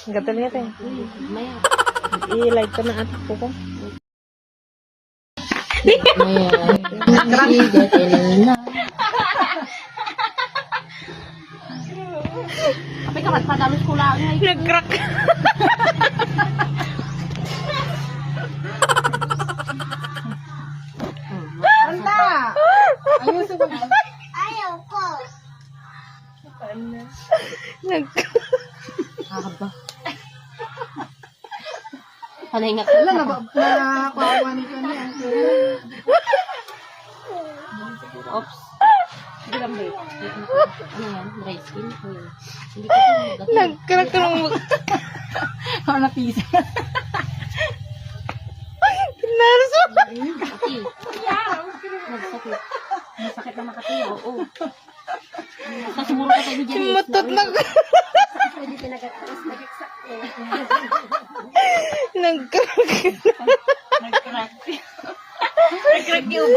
Gatal niya tayo. Maya. I-like ko na atik ko ko. Kapag ka magpadalos ko lang. Nag-crack. Anda! Ayusin ko. Ayaw ko. Nag... Haba. Panay nga ka. Wala, nakakuha nito niya. Oops. Hindi lang ba yun? Ano yan? Dry skin? Hindi ko ito. Nag-crack ka ng mukha. Ako na pisa. Pinarso. Ati. Nagsakit. Masakit na makati. Oo. Kasimuro ka tayo dyan. Mutot na ko. Pwede pinagatas. Nagkaksak. Nag-crack. Nag-crack. Nag-crack yung